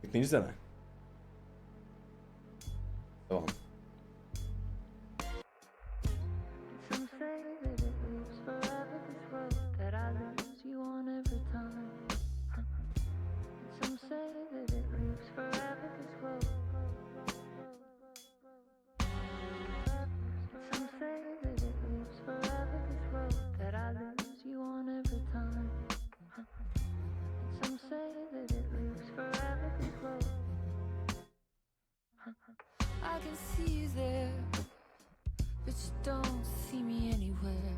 İkinci deme. Tamam. Some say that it lives forever, this road that I lose you on every time. Some say that it lives forever, this road. Some say that it lives forever, this road that I lose you on every time. Some say that it lives forever, this road. I can see you there, but you don't see me anywhere.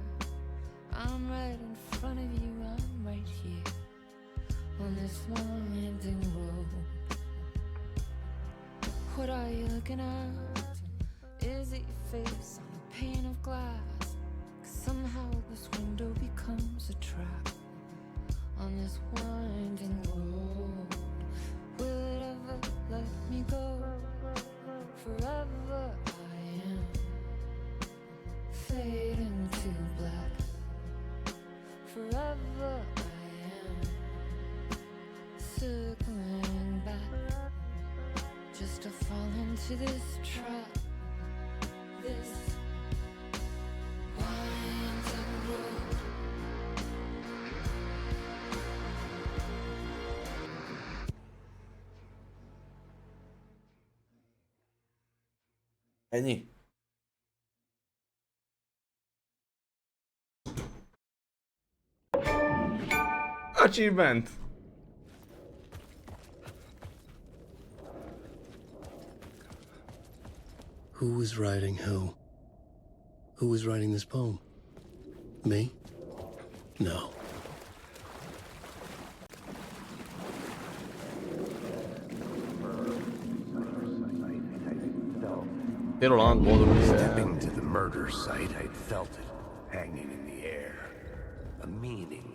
I'm right in front of you, I'm right here on this winding road. What are you looking at? Is it your face on a pane of glass? 'Cause somehow this window becomes a trap on this winding road. Will it ever let me go? Forever I am fading to black. Forever I am circling back, just to fall into this trap, this winding road. Any. Achievement. Who was writing who? Who was writing this poem? Me? No. Bir olan Bodrum ise. Stepping to the murder site, I'd felt it hanging in the air. A meaning.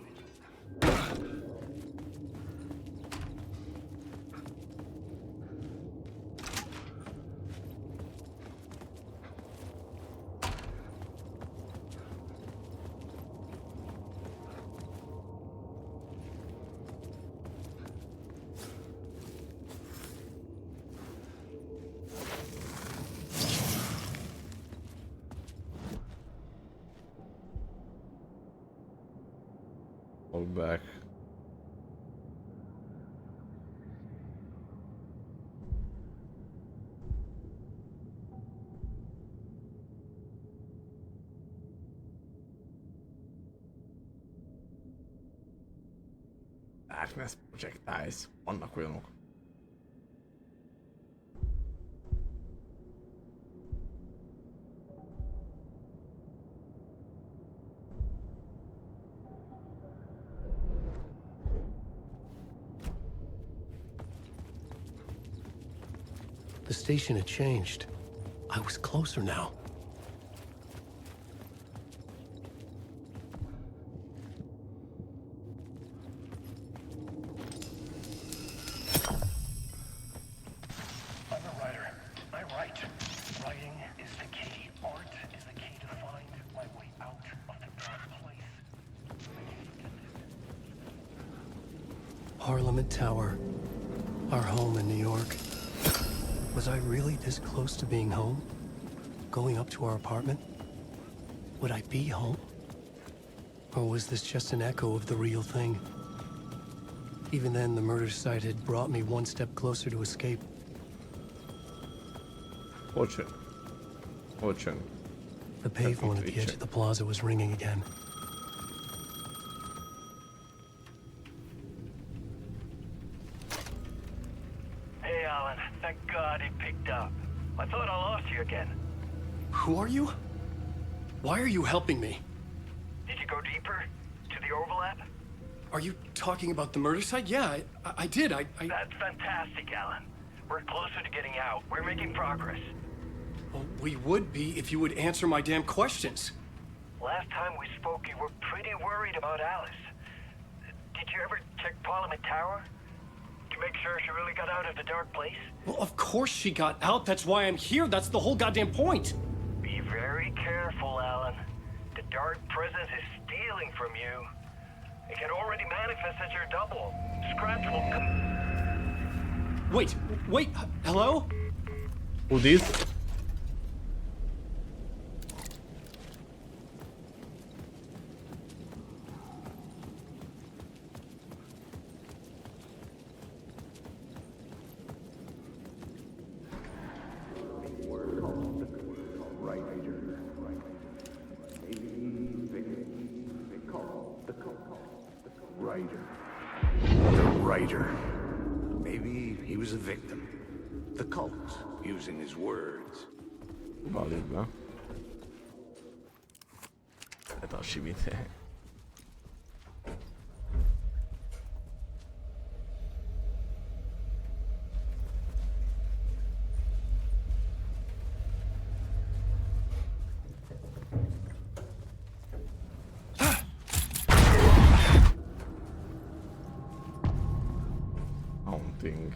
All back. Darkness projectiles. Vannak olyanok. The station had changed. I was closer now. I'm a writer. I write. Writing is the key. Art is the key to find my way out of the dark place. Parliament Tower. Our home in New York. Was I really this close to being home? Going up to our apartment? Would I be home? Or was this just an echo of the real thing? Even then, the murder site had brought me one step closer to escape. Watch it. Watch it. The payphone at the edge of the plaza was ringing again. Hey, Alan. Thank God he picked up. I thought I lost you again. Who are you? Why are you helping me? Did you go deeper to the overlap? Are you talking about the murder site? Yeah, I did. That's fantastic, Alan. We're closer to getting out. We're making progress. Well, we would be if you would answer my damn questions. Last time we spoke, you were pretty worried about Alice. Did you ever check Parliament Tower? To make sure she really got out of the dark place? Well, of course she got out. That's why I'm here. That's the whole goddamn point. Be very careful, Alan. The dark presence is stealing from you. It can already manifest as your double. Scratch will come. Wait, hello? Who this? Writer. The writer. Maybe he was a victim. The cult, using his words. Valid, na? Ez a simít. Haunting.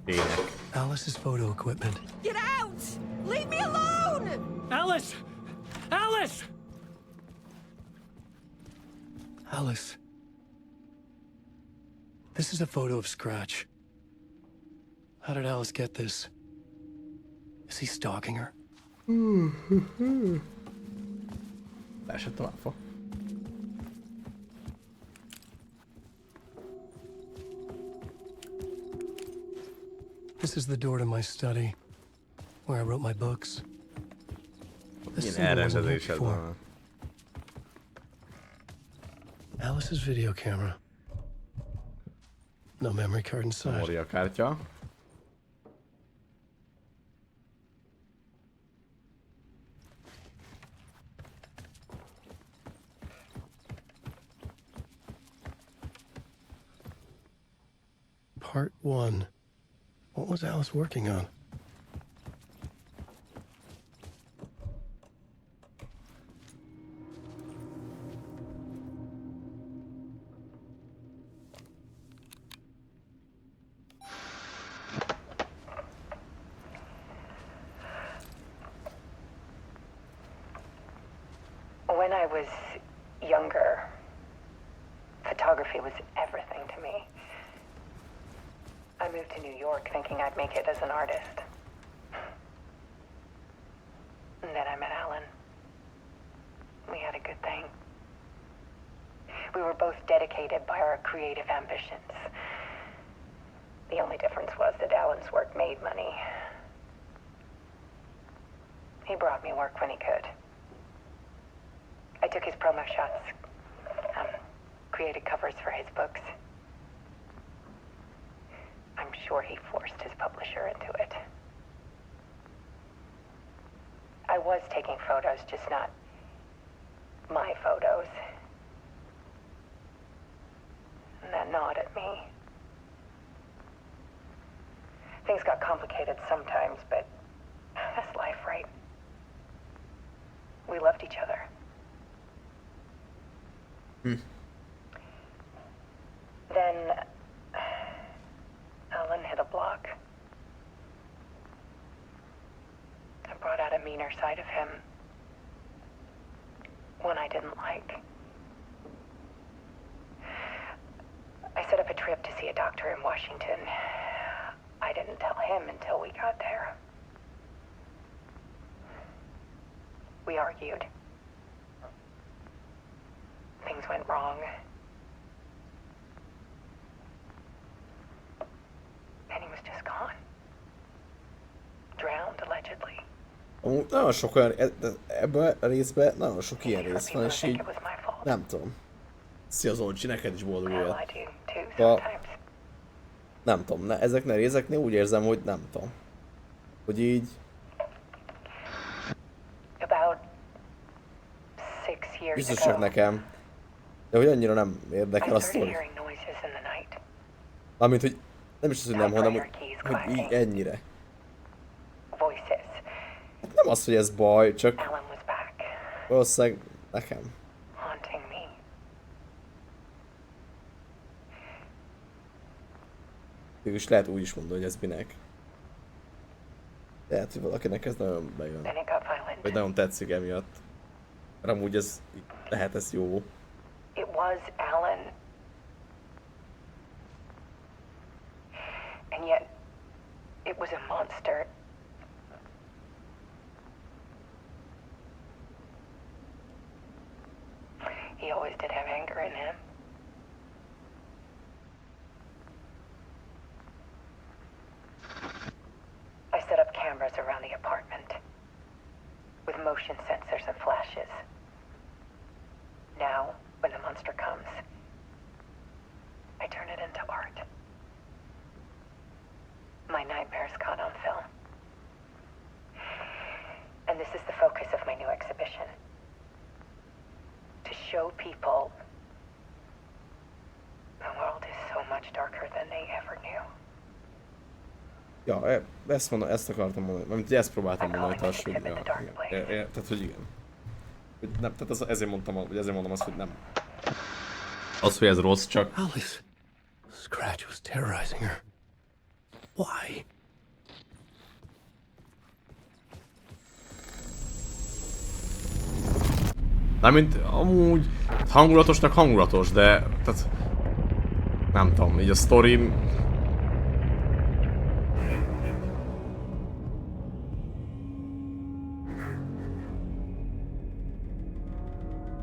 Ének. Alice's photo equipment. Get out! Leave me alone! Alice! Alice! Alice. This is a photo of Scratch. How did Alice get this? Is he stalking her? Leesett a láfa. This is the door to my study, where I wrote my books. This Ilyen symbol wasn't here elrendezésed before. van. Alice's video camera. No memory card inside. Memóriakártya. Part 1. What was Alice working on? When I was younger, photography was everything to me. I moved to New York thinking I'd make it as an artist. And then I met Alan. We had a good thing. We were both dedicated by our creative ambitions. The only difference was that Alan's work made money. He brought me work when he could. I took his promo shots, created covers for his books. I'm sure he forced his publisher into it. I was taking photos, just not my photos. And that gnawed at me. Things got complicated sometimes, but that's life, right? We loved each other. Then Alan hit a block. I brought out a meaner side of him. One I didn't like. I set up a trip to see a doctor in Washington. I didn't tell him until we got there. We argued. Things went wrong. And he was just gone. Drowned, allegedly. Amúgy nagyon sok olyan, ebben a részben nagyon sok ilyen For rész people van, to és think így it was my fault. nem tudom. Szia Zolcsi, neked is boldog Well, élet. I do too Well- sometimes. Nem tudom, ezeknél a részeknél úgy érzem, hogy nem tudom. Hogy így, About 6 years biztos ago, csak nekem. De hogy annyira nem I érdekel a started sztori. hearing noises in the night. Mármint, hogy nem is az, hogy nem, hanem hogy így ennyire. Voices. Nem az, hogy ez baj, csak Alan was back, valószínűleg nekem. haunting me. Mégis lehet úgy is mondani, hogy ez minek. Lehet, hogy valakinek ez nagyon bejön. Then it got violent. Vagy nagyon tetszik emiatt. Mert amúgy ez lehet ez jó. It was Alan. yet it was a monster. He always did have anger in him. I set up cameras around the apartment with motion sensors and flashes. Now, when the monster comes, I turn it into art. My nightmares caught on film. And this is the focus of my new exhibition. To show people the world is so much darker than they ever knew. Ja, ezt akartam mondani, mert ezt próbáltam mondani, hogy az, hogy ja, igen. Tehát, hogy igen. Hogy nem, tehát ezért mondom azt, hogy nem. Az, hogy ez rossz, csak... Alice. Scratch was terrorizing her. Why? Mármint amúgy hangulatosnak hangulatos, de... Tehát... Nem tudom, így a sztori...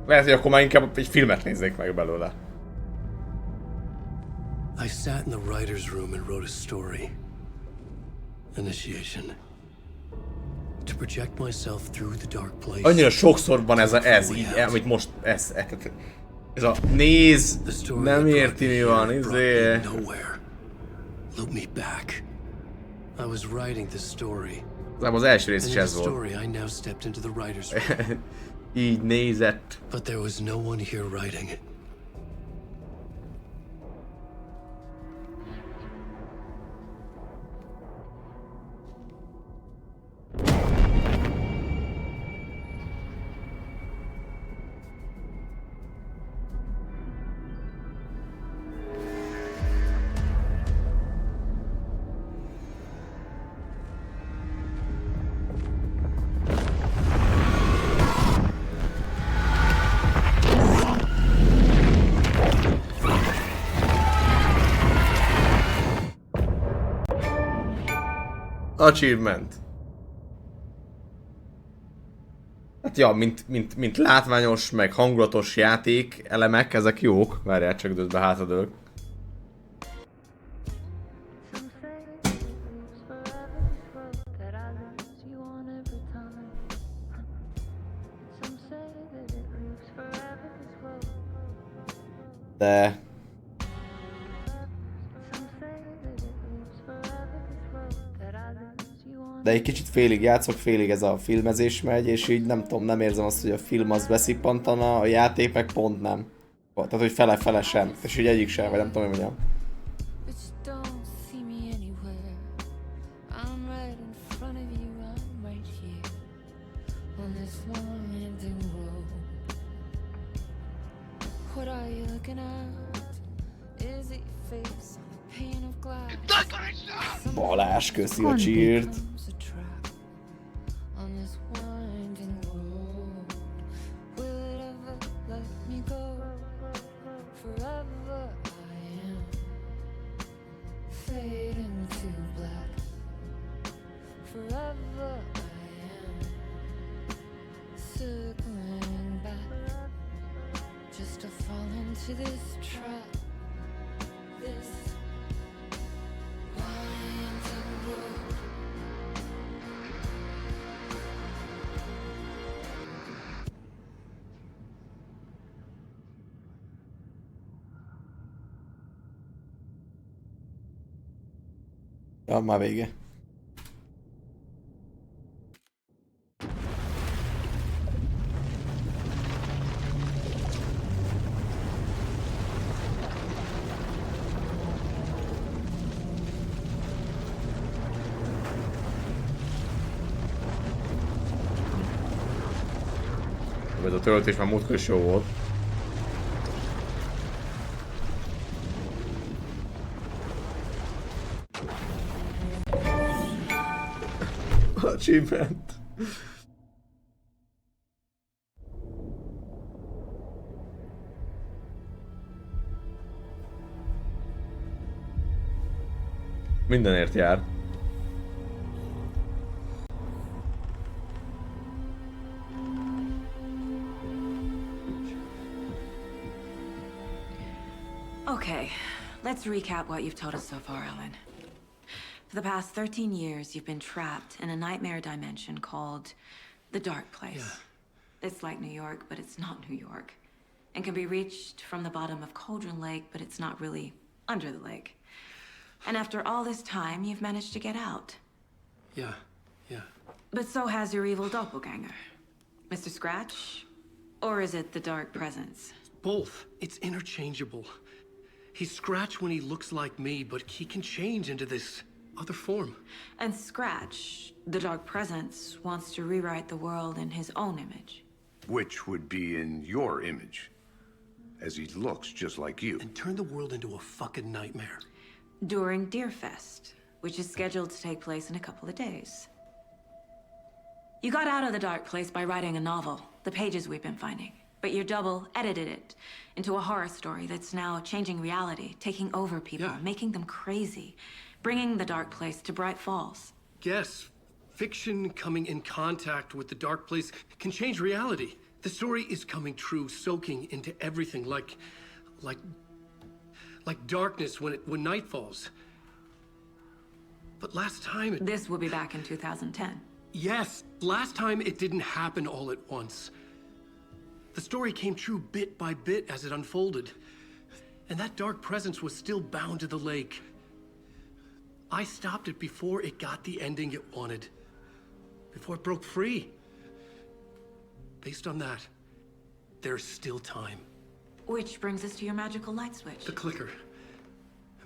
Lehet, hogy akkor már inkább egy filmet nézzék meg belőle. I sat in the writer's room and wrote a story. Initiation. To project myself through the dark place. Annyira sokszor van ez így, amit most ez a néz, nem érti mi van, izé. Look me back. I was writing the story. Az első rész is ez volt. Story I now stepped into the writer's room. Így nézett. But there was no one here writing it. Achievement. Hát ja, mint látványos, meg hangulatos játék elemek, ezek jók. Várjál, csak időzbe hátradőlök. De... De egy kicsit félig játszok, félig ez a filmezés megy, és így nem tudom, nem érzem azt, hogy a film az beszippantana, a játék meg pont nem. Tehát, hogy fele-fele sem, és így egyik sem, vagy nem tudom, hogy mondjam. Balázs, köszi a csírt. Ja, már vége. Ez a töltés már múltkor is jó volt. Achievement. Mindenért jár. Okay, let's recap what you've told us so far, Ellen. For the past 13 years, you've been trapped in a nightmare dimension called the Dark Place. Yeah. It's like New York, but it's not New York. And can be reached from the bottom of Cauldron Lake, but it's not really under the lake. And after all this time, you've managed to get out. Yeah. But so has your evil doppelganger. Mr. Scratch? Or is it the Dark Presence? Both. It's interchangeable. He's Scratch when he looks like me, but he can change into this other form. And Scratch, the Dark Presence, wants to rewrite the world in his own image. Which would be in your image, as he looks just like you. And turn the world into a fucking nightmare. During Deerfest, which is scheduled to take place in a couple of days. You got out of the Dark Place by writing a novel, the pages we've been finding. But your double edited it into a horror story that's now changing reality, taking over people, Yeah. making them crazy, bringing the Dark Place to Bright Falls. Yes, fiction coming in contact with the Dark Place can change reality. The story is coming true, soaking into everything like darkness when night falls. But last time it... This will be back in 2010. Yes, last time it didn't happen all at once. The story came true bit by bit as it unfolded. And that dark presence was still bound to the lake. I stopped it before it got the ending it wanted. Before it broke free. Based on that, there's still time. Which brings us to your magical light switch. The clicker.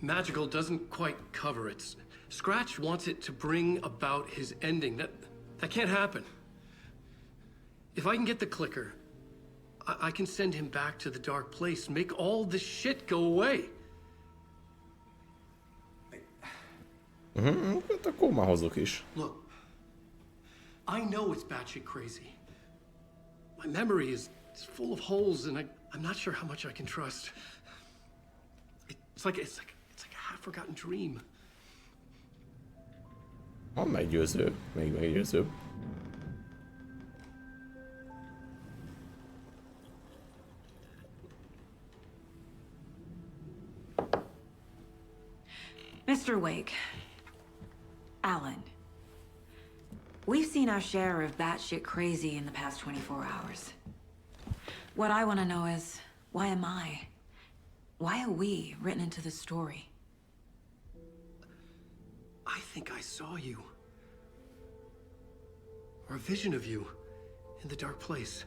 Magical doesn't quite cover it. Scratch wants it to bring about his ending. That can't happen. If I can get the clicker, I can send him back to the Dark Place, make all this shit go away. Hát akkor már hozzuk is. Look, I know it's batshit crazy. My memory is full of holes, and I'm not sure how much I can trust. It's like a half-forgotten dream. Van meggyőző, még meggyőző. Mr. Wake. Alan. We've seen our share of batshit crazy in the past 24 hours. What I want to know is, why am I? Why are we written into the story? I think I saw you. Or a vision of you in the Dark Place.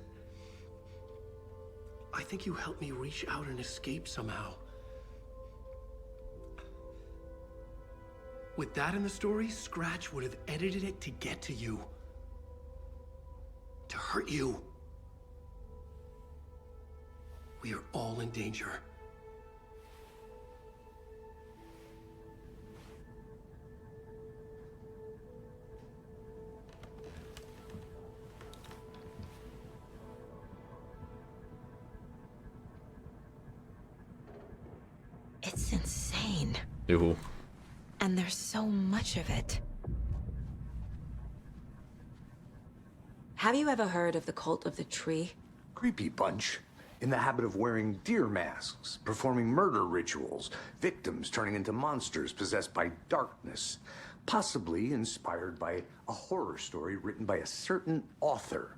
I think you helped me reach out and escape somehow. With that in the story, Scratch would have edited it to get to you. To hurt you. We are all in danger. It's insane. Juhu. And there's so much of it. Have you ever heard of the Cult of the Tree? Creepy bunch. In the habit of wearing deer masks, performing murder rituals, victims turning into monsters possessed by darkness, possibly inspired by a horror story written by a certain author.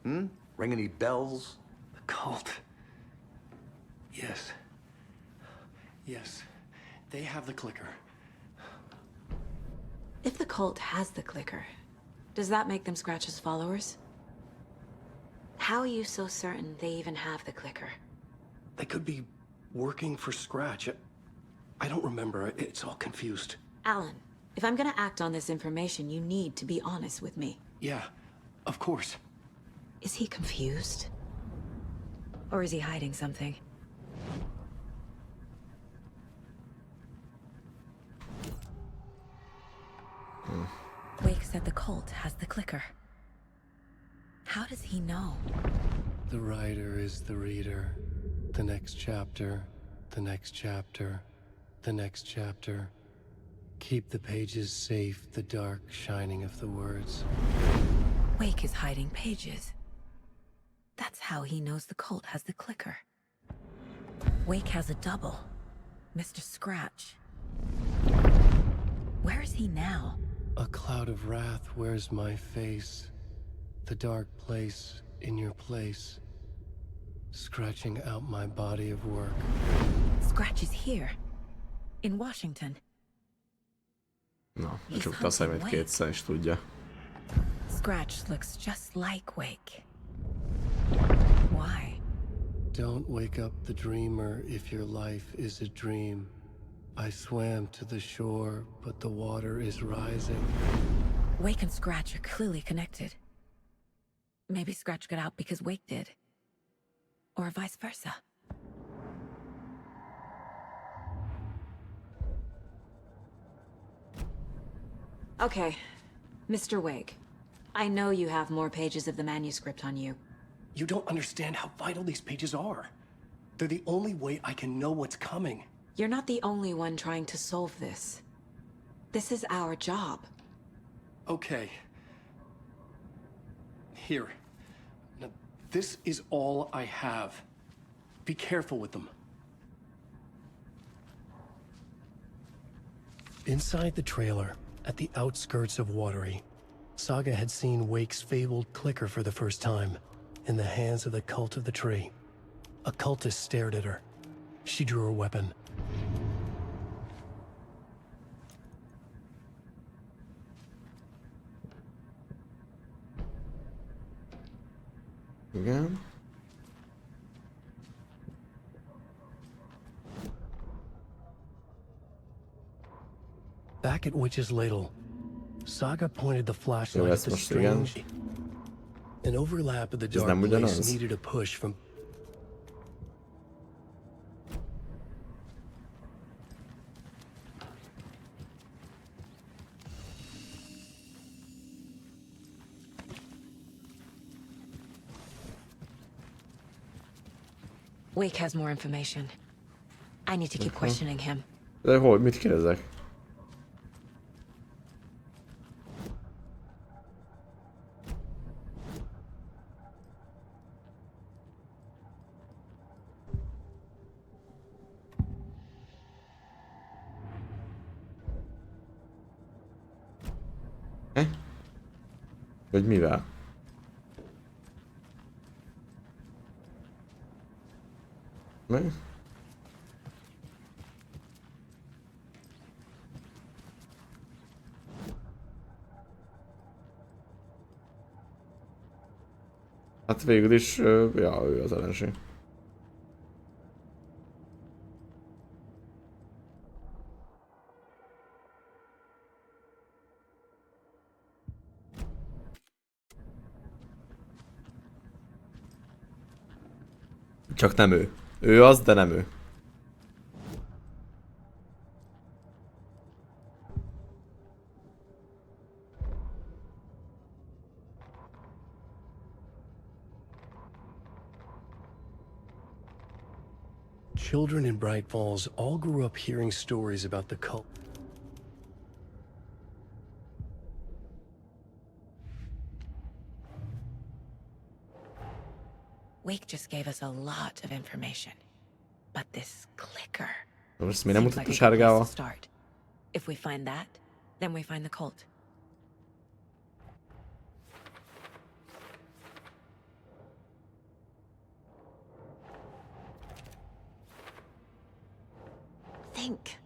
Ring any bells? The cult. Yes. Yes. They have the clicker. If the cult has the clicker, does that make them Scratch's followers? How are you so certain they even have the clicker? They could be working for Scratch. I don't remember. It's all confused. Alan, if I'm gonna act on this information, you need to be honest with me. Yeah, of course. Is he confused? Or is he hiding something? Wake said the cult has the clicker. How does he know? The writer is the reader. The next chapter, the next chapter, the next chapter. Keep the pages safe, the dark shining of the words. Wake is hiding pages. That's how he knows the cult has the clicker. Wake has a double, Mr. Scratch. Where is he now? A cloud of wrath wears my face. The dark place in your place. Scratching out my body of work. Scratch is here, in Washington. Na, becsukta a szemét kétszer is tudja. Scratch looks just like Wake. Why? Don't wake up the dreamer if your life is a dream. I swam to the shore, but the water is rising. Wake and Scratch are clearly connected. Maybe Scratch got out because Wake did. Or vice versa. Okay, Mr. Wake. I know you have more pages of the manuscript on you. You don't understand how vital these pages are. They're the only way I can know what's coming. You're not the only one trying to solve this. This is our job. Okay. Here. Now, this is all I have. Be careful with them. Inside the trailer, at the outskirts of Watery, Saga had seen Wake's fabled clicker for the first time, in the hands of the Cult of the Tree. A cultist stared at her. She drew her weapon. Igen. Back at Witch's Ladle, Saga pointed the flashlight Jó, at ezt the most igen. strange... An overlap of the Ez dark nem place ugyanaz? needed a push from... Wake has more information. I need to keep questioning him. De hogy, mit kérdezek? Hogy mivel? Mi? Hát végül is, ja, ő az ellenség. Csak nem ő. Ő az, de nem ő. Children in Bright Falls all grew up hearing stories about the cult. Wake just gave us a lot of information. But this clicker... Most ezt mi nem seems mutatta like a good place sárgával? to start. If we find that, then we find the cult. Think.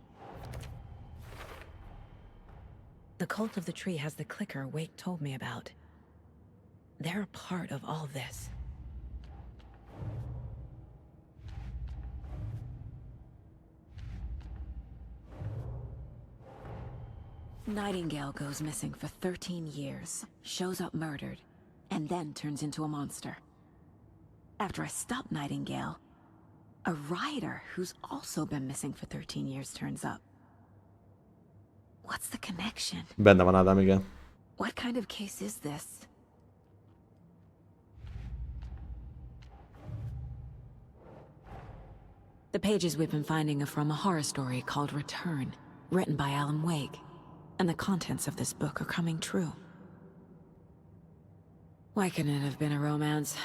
The Cult of the Tree has the clicker Wake told me about. They're a part of all this. Nightingale goes missing for 13 years, shows up murdered, and then turns into a monster. After I stop Nightingale, a rider who's also been missing for 13 years turns up. What's the connection? Benne van Ádám, igen. What kind of case is this? The pages we've been finding are from a horror story called Return, written by Alan Wake. And the contents of this book are coming true. Why couldn't it have been a romance?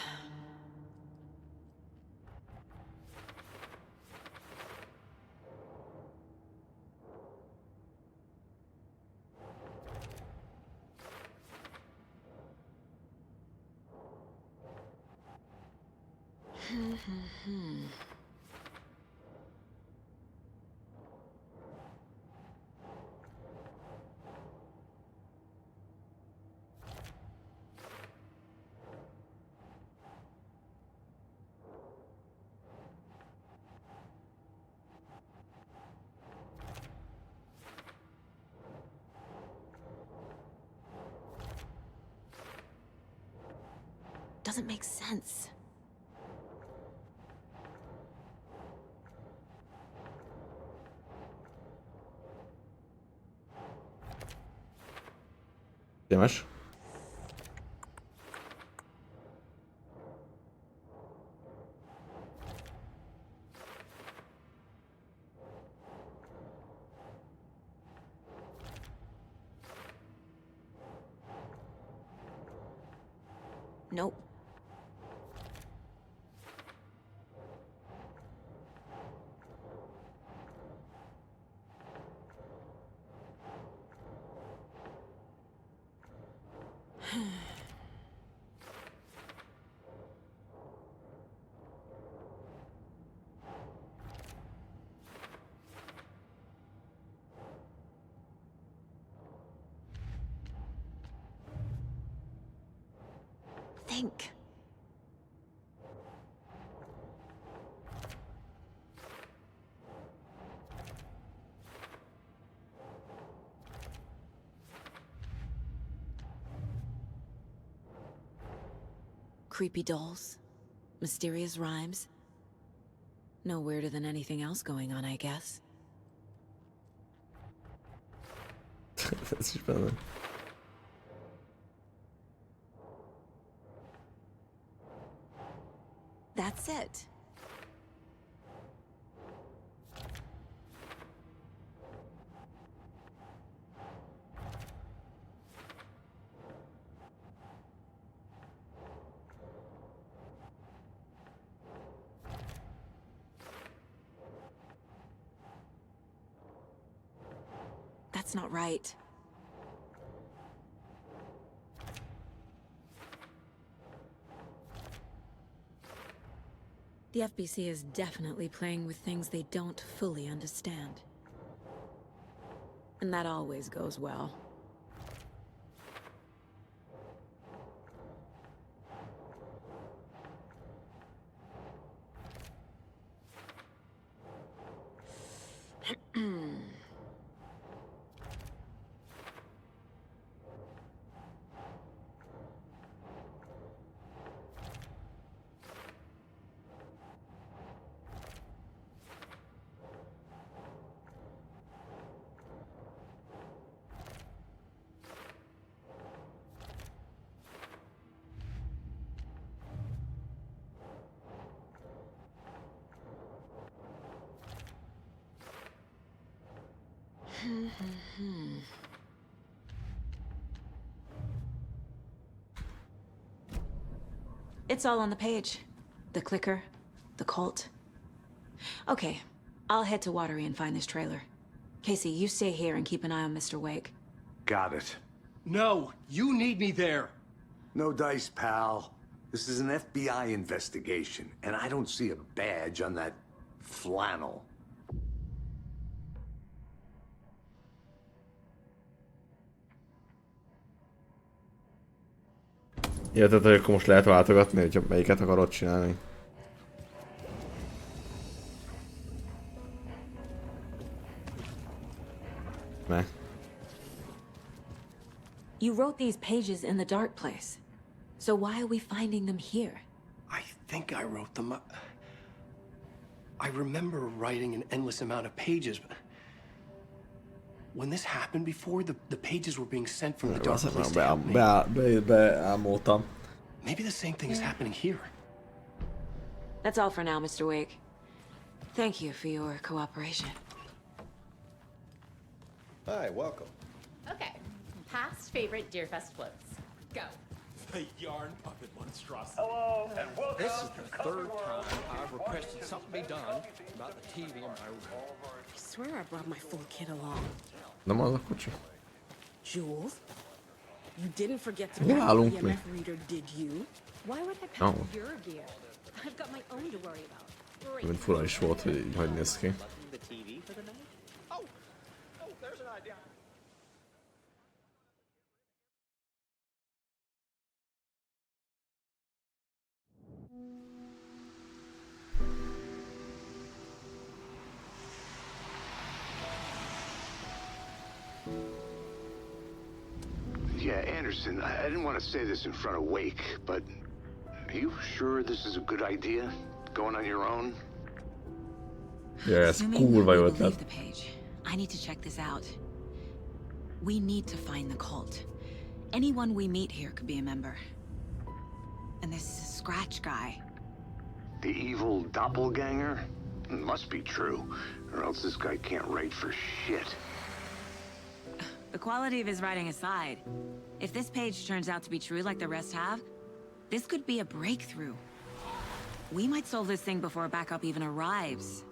Doesn't make sense. Témas. Nope. Think. Creepy dolls, mysterious rhymes. No weirder than anything else going on, I guess. Das ist spannend. That's it. That's not right. The FBC is definitely playing with things they don't fully understand. And that always goes well. It's all on the page. The clicker, the cult. Okay, I'll head to Watery and find this trailer. Casey, you stay here and keep an eye on Mr. Wake. Got it. No, you need me there. No dice, pal. This is an FBI investigation, and I don't see a badge on that flannel. Ja, tehát akkor most lehet váltogatni, hogy melyiket akarod csinálni. Ne. You wrote these pages in the dark place. So why are we finding them here? I think I wrote them. I remember writing an endless amount of pages, but when this happened before, the pages were being sent from the dark place to help me. Beámoltam. Maybe the same thing is happening here. That's all for now, Mr. Wake. Thank you for your cooperation. Hi, welcome. Okay. Past favorite Deerfest floats. Go. The yarn puppet monstrosity. Hello, and welcome. This is the third time I've requested something be done about the TV in my room. I swear I brought my full kit along. Nem az a kocsi. Jules? You didn't forget to Hol pack állunk the mi? EMF reader, did you? Why would I pack Oh. your gear? I've got my own to worry about. Great. Mint fura is volt, hogy így hogy néz ki. The TV for the night? Oh, there's an idea. Yeah, Anderson, I didn't want to say this in front of Wake, but are you sure this is a good idea? Going on your own? Ja, ez Assuming kurva we jó believe ötlet. the page, I need to check this out. We need to find the cult. Anyone we meet here could be a member. And this Scratch guy. The evil doppelganger? Must be true, or else this guy can't write for shit. The quality of his writing aside, if this page turns out to be true like the rest have, this could be a breakthrough. We might solve this thing before backup even arrives.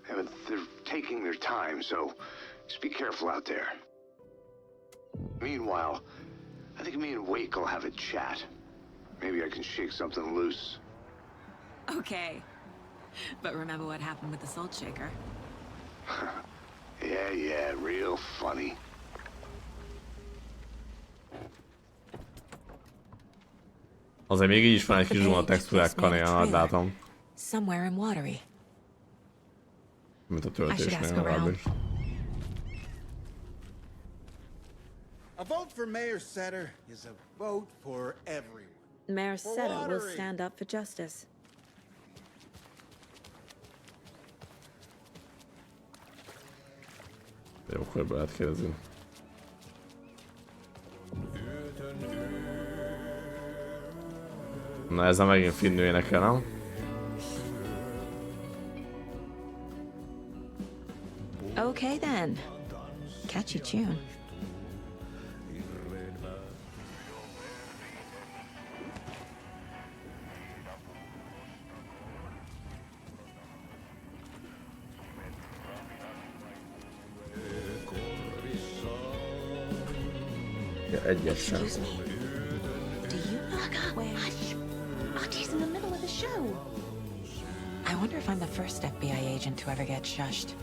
Yeah, but they're taking their time, so just be careful out there. Meanwhile, I think me and Wake will have a chat. Maybe I can shake something loose. Okay. But remember what happened with the salt shaker? Yeah, real funny. Azért még így is van egy The kis zsuma page textúrákkal, takes me néha on a trailer. látom. Somewhere in Watery. Mint a I should ask töltésnél around. legalábbis. A vote for Mayor Setter is a vote for everyone. Mayor For Seta will Watery. stand up for justice. Jó, akkor ebből lehet kérdezni. Na ezzel megint finnő énekel, nem? Okay then. Catchy tune. Ja, egyet sem. Excuse me. Do you know where? Hush! Artie's in the middle of the show. I wonder if I'm the first FBI agent to ever get shushed.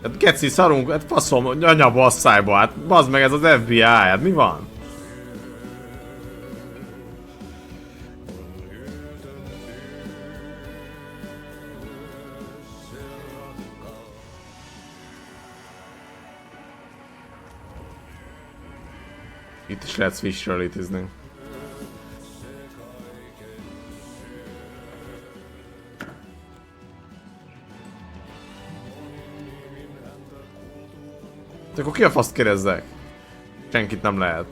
Hát geci, szarunk, hát faszom, anya basszájba, hát bazd meg ez az FBI, hát mi van? Itt is lehet switchről létezni. De akkor ki a faszt kérdezzek? Senkit nem lehet.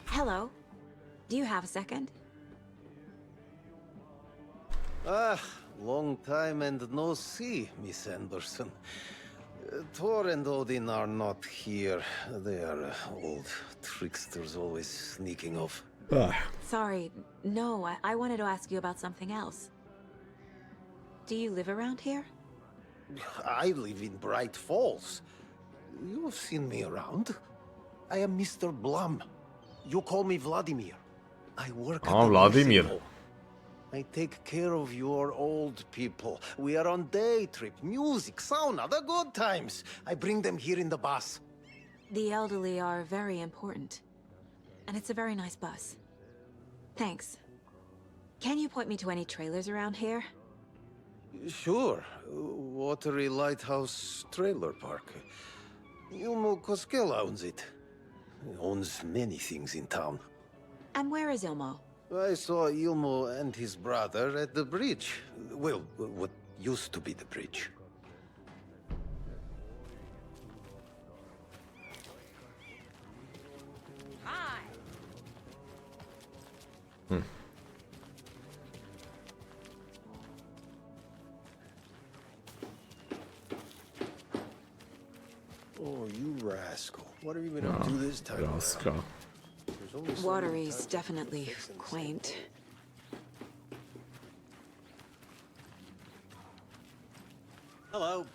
Hello. Do you have a second? Ah, long time and no see, Miss Anderson. Thor and Odin are not here. They are old tricksters always sneaking off. Sorry. No, I wanted to ask you about something else. Do you live around here? I live in Bright Falls. You've seen me around. I am Mr. Blum. You call me Vladimir. I work at the Vladimir. nursing home. I take care of your old people. We are on day trip, music, sauna, the good times. I bring them here in the bus. The elderly are very important. And it's a very nice bus. Thanks. Can you point me to any trailers around here? Sure. Watery Lighthouse Trailer Park. Ilmo Koskela owns it. He owns many things in town. And where is Ilmo? I saw Ilmo and his brother at the bridge. Well, what used to be the bridge. Hi. Oh, you rascal. What have you been up to this time around? Raszka. There's only so many Watery's times definitely fixing this. quaint. Hello.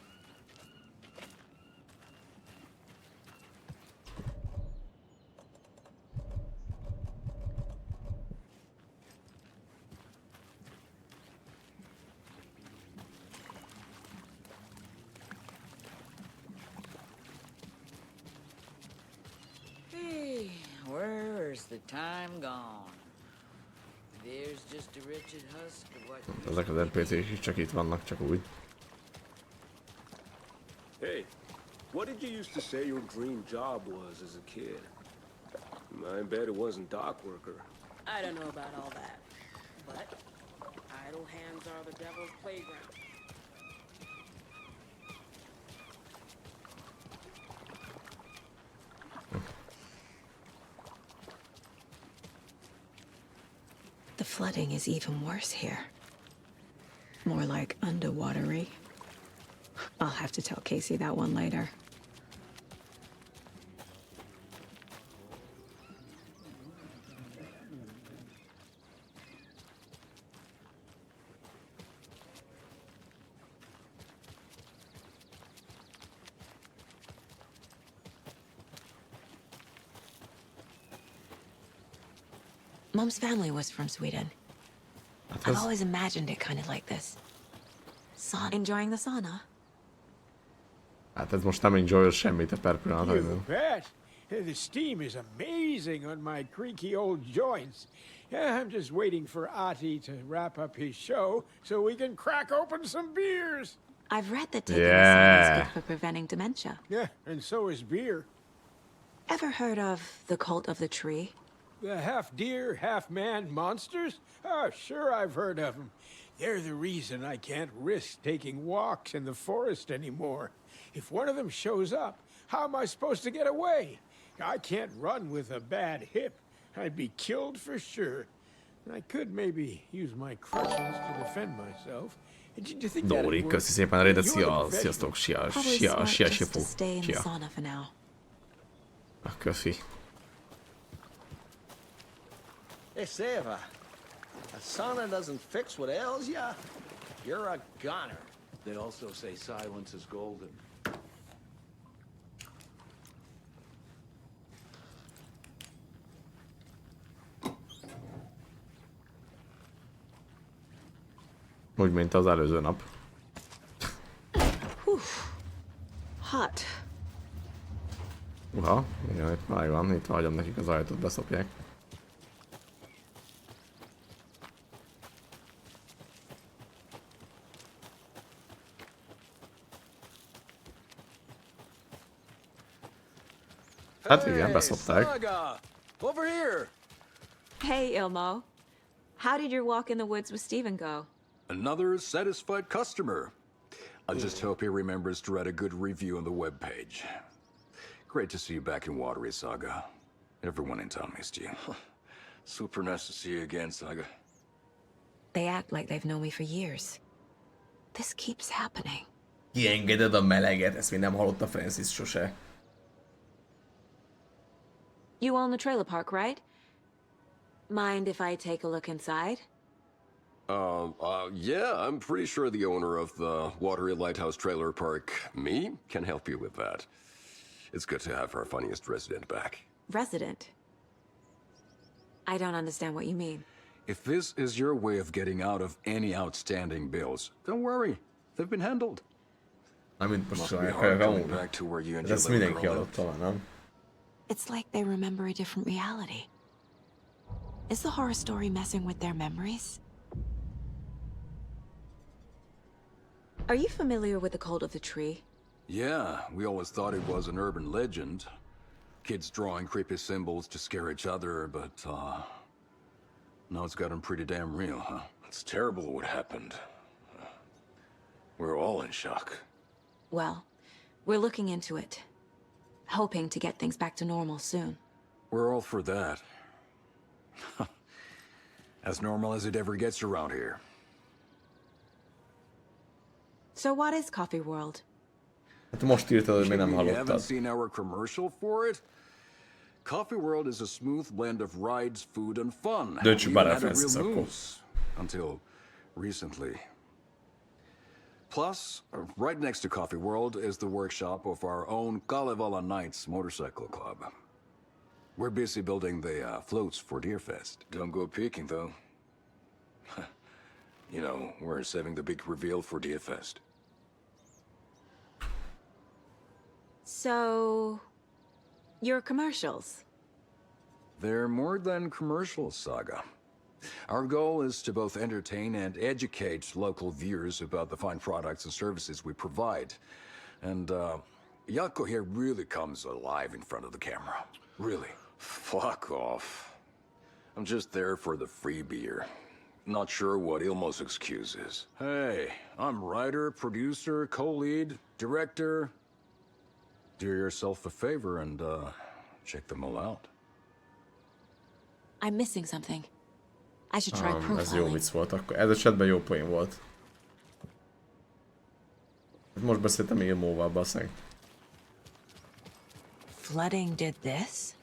Hey, where's the time gone? There's just a wretched husk of what Ezek az NPC-k is csak itt vannak, csak úgy. Hey, what did you used to say your dream job was as a kid? I bet it wasn't dock worker. I don't know about all that, but idle hands are the devil's playground. The flooding is even worse here. More like underwatery. I'll have to tell Casey that one later. Mom's family was from Sweden. I've always imagined it kind of like this. Enjoying the sauna? Hát ez most nem enjoy semmit a per pillanat. You bet. The steam is amazing on my creaky old joints. I'm just waiting for Ati to wrap up his show so we can crack open some beers. I've read that taking a sauna is good for preventing dementia. Yeah, and so is beer. Ever heard of the Cult of the Tree? The half-deer, half-man monsters? Oh, sure I've heard of them. They're the reason I can't risk taking walks in the forest anymore. If one of them shows up, how am I supposed to get away? I can't run with a bad hip. I'd be killed for sure. I could maybe use my crutches to defend myself. Did you think that'd Dóri, work? köszi szépen a raidet, You're szia, the sziasztok, vegetable. sia, Just to stay in the sauna for now. Köszi. Hey, Seva, a sauna doesn't fix what ails ya? You're a goner. They also say silence is golden. Úgy, mint az előző nap. Hot. Uha, igen, itt már van, itt hagyom nekik az ajtót, beszopják. Hát igen, beszopták. Saga, over here. Hey, Ilmo. How did your walk in the woods with Steven go? Another satisfied customer. I just hope he remembers to write a good review on the webpage. Great to see you back in Watery, Saga. Everyone in town missed you. Super nice to see you again, Saga. They act like they've known me for years. This keeps happening. Kiengeded a meleget, ezt még nem hallotta Francis sose. You own the trailer park, right? Mind if I take a look inside? Yeah, I'm pretty sure the owner of the Watery Lighthouse Trailer Park, me, can help you with that. It's good to have our funniest resident back. Resident? I don't understand what you mean. If this is your way of getting out of any outstanding bills, don't worry. They've been handled. Amint most Must be hard going back to where you and your ezt little mindenki girl hallotta, lived. nem? It's like they remember a different reality. Is the horror story messing with their memories? Are you familiar with the Cult of the Tree? Yeah, we always thought it was an urban legend. Kids drawing creepy symbols to scare each other, but, now it's gotten pretty damn real, huh? It's terrible what happened. We're all in shock. Well, we're looking into it. Hoping to get things back to normal soon. We're all for that. As normal as it ever gets around here. So what is Coffee World? Hát most írtad, hogy még nem You haven't hallottad. seen our commercial for it? Coffee World is a smooth blend of rides, food, and fun. Döntsük We már had a references real akkor. moose until recently. Plus, right next to Coffee World is the workshop of our own Kalevala Knights Motorcycle Club. We're busy building the floats for Deerfest. Don't go peeking, though. You know, we're saving the big reveal for Deerfest. So, your commercials. They're more than commercials, Saga. Our goal is to both entertain and educate local viewers about the fine products and services we provide. And, Yako here really comes alive in front of the camera. Really. Fuck off. I'm just there for the free beer. Not sure what Ilmo's excuse is. Hey, I'm writer, producer, co-lead, director. Do yourself a favor and, check them all out. I'm missing something. I should try Ez jó profiling. vicc volt akkor. Ez esetben jó poén volt. Most beszéltem Ilmóval, baszeg. Flooding did this?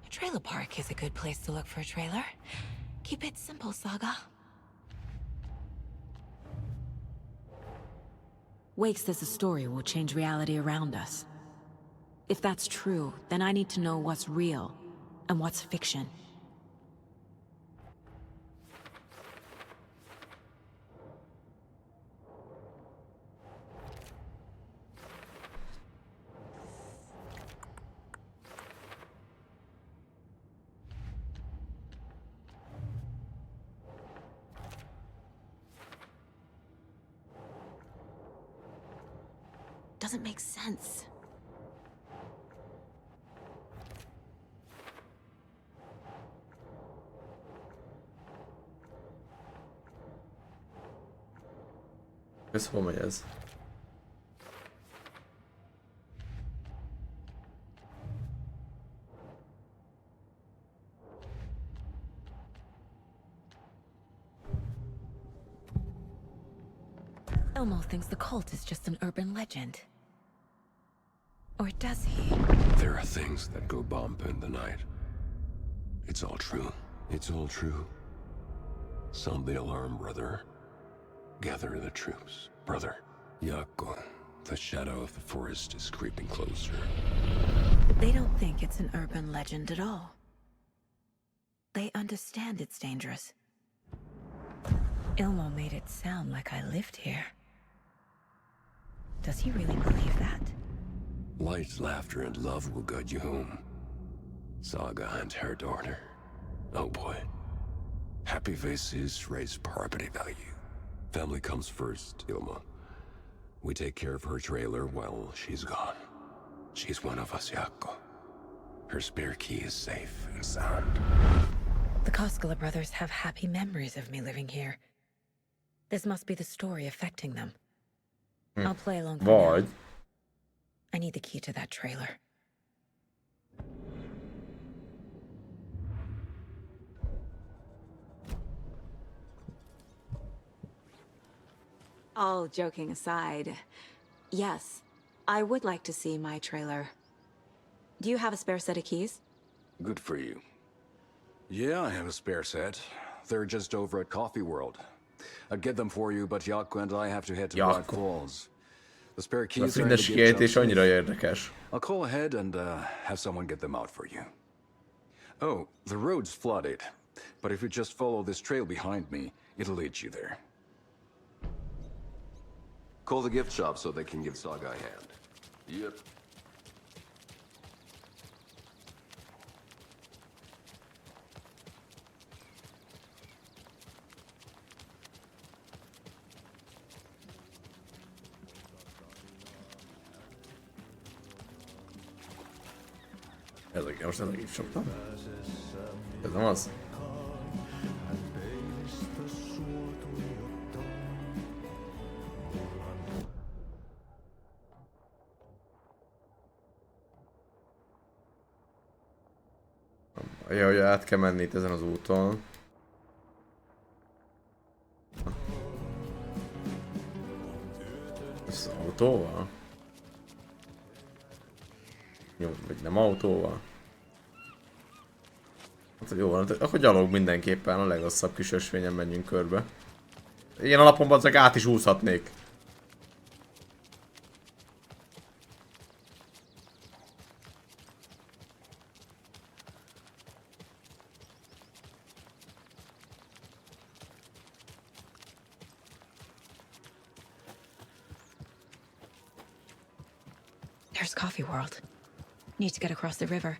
A trailer park is a good place to look for a trailer. Keep it simple, Saga. Wake says the story will change reality around us. If that's true, then I need to know what's real and what's fiction. Doesn't make sense. Ez hol megy ez? Elmo thinks the cult is just an urban legend. Or does he? There are things that go bump in the night. It's all true. It's all true. Sound the alarm, brother. Gather the troops, brother. Yako, the shadow of the forest is creeping closer. They don't think it's an urban legend at all. They understand it's dangerous. Ilmo made it sound like I lived here. Does he really believe that? Light, laughter, and love will guide you home. Saga and her daughter. Oh boy. Happy faces raise property value. Family comes first, Ilma. We take care of her trailer while she's gone. She's one of us, Yako. Her spare key is safe and sound. The Koskela brothers have happy memories of me living here. This must be the story affecting them. I'll play along for now. I need the key to that trailer. All joking aside, yes, I would like to see my trailer. Do you have a spare set of keys? Good for you. Yeah, I have a spare set. They're just over at Coffee World. I'd get them for you, but Yako and I have to head to Bright Falls. The spare A keys are in the finnes gift kiejtés shop annyira safe. érdekes. I'll call ahead and have someone get them out for you. Oh, the road's flooded, but if you just follow this trail behind me, it'll lead you there. Call the gift shop so they can give Saga a hand. Yep. Most ezek is szoktam. Ez nem az? Ja, hogy át kell menni itt ezen az úton. Ez autóval? Jó, vagy nem autóval? Hát jó van, akkor gyalog mindenképpen, a legrosszabb kis ösvényen menjünk körbe. Ilyen alapon azok át is úszhatnék. There's Coffee World. Need to get across the river.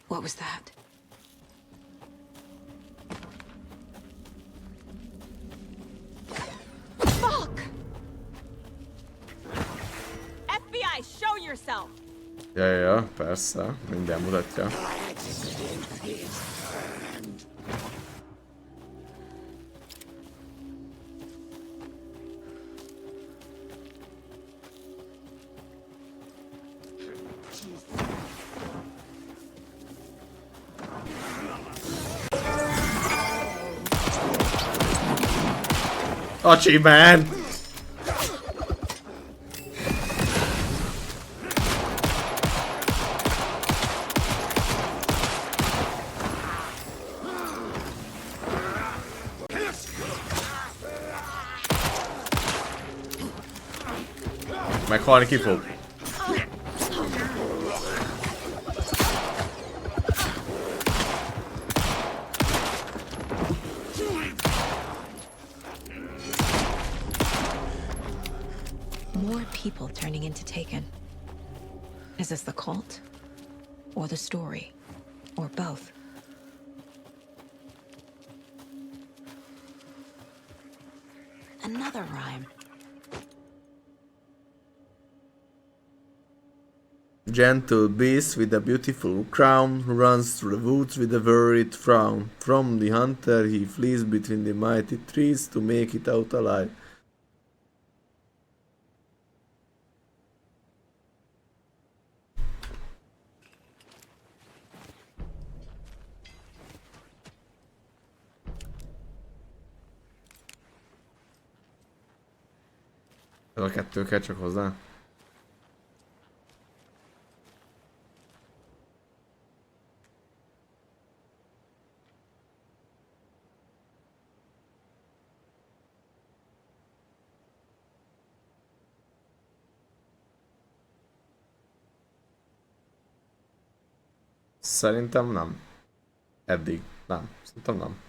What was that? Fuck! FBI, show yourself! Ja, persze, minden mutatja. Acsi, man! Meghalni ki fog. More people turning into Taken. Is this the cult? Or the story? Or both? Another rhyme. Gentle beast with a beautiful crown runs through the woods with a worried frown. From the hunter he flees between the mighty trees to make it out alive. Ez a kettő kell csak hozzá. Szerintem nem. Eddig. Nem. Szerintem nem.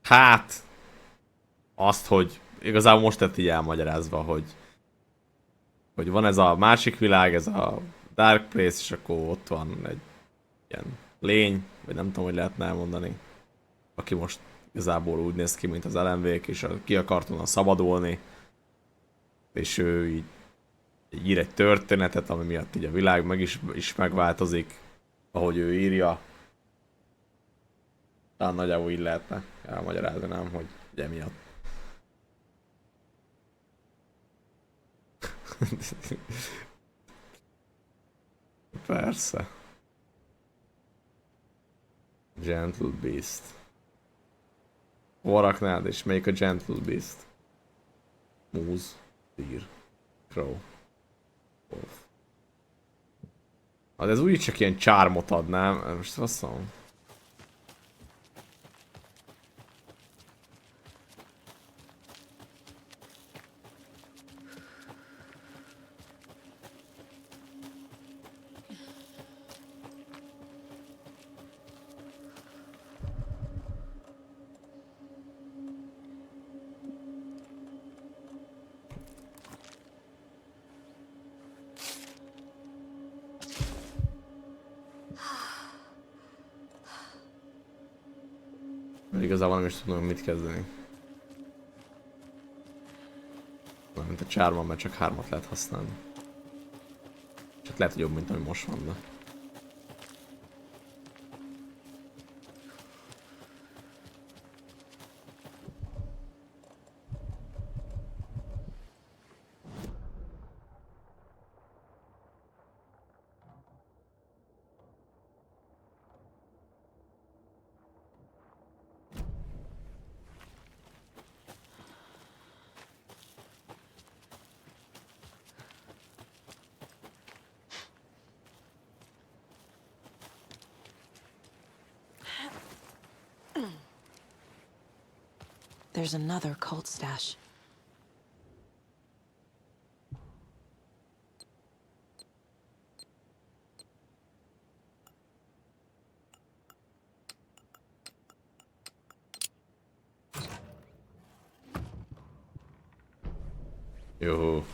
Hát, azt, hogy igazából most lett így elmagyarázva, hogy van ez a másik világ, ez a Dark Place, és akkor ott van egy ilyen lény, vagy nem tudom, hogy lehetne elmondani, aki most igazából úgy néz ki, mint az LMV-k, és ki akart volna szabadulni, és ő így ír egy történetet, ami miatt így a világ meg is megváltozik, ahogy ő írja. Talán nagyjából így lehetne elmagyarázni, nem, hogy emiatt. Persze. Gentle Beast. Varaknád és make a Gentle Beast. Moose, deer, crow, wolf. Hát ez úgy csak ilyen charmot ad, nem? Most azt mondom. Igazából nem is tudom mit kezdeni. Mint a csárban, mert csak 3-at lehet használni. Csak lehet, hogy jobb, mint ami most van, de... There's another cult stash. Jó.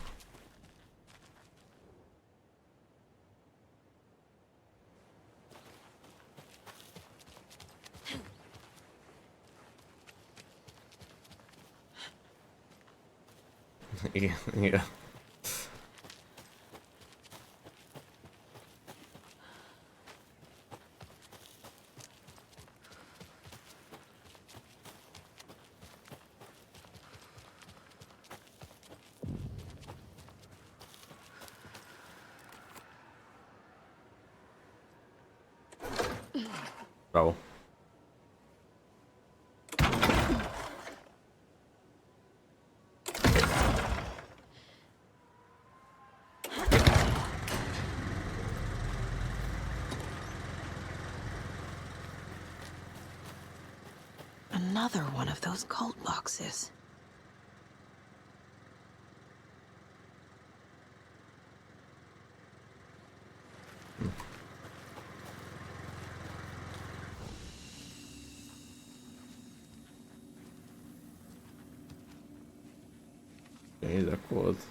Igen, igen. Bravo. Another one of those cult boxes. Ezek volt.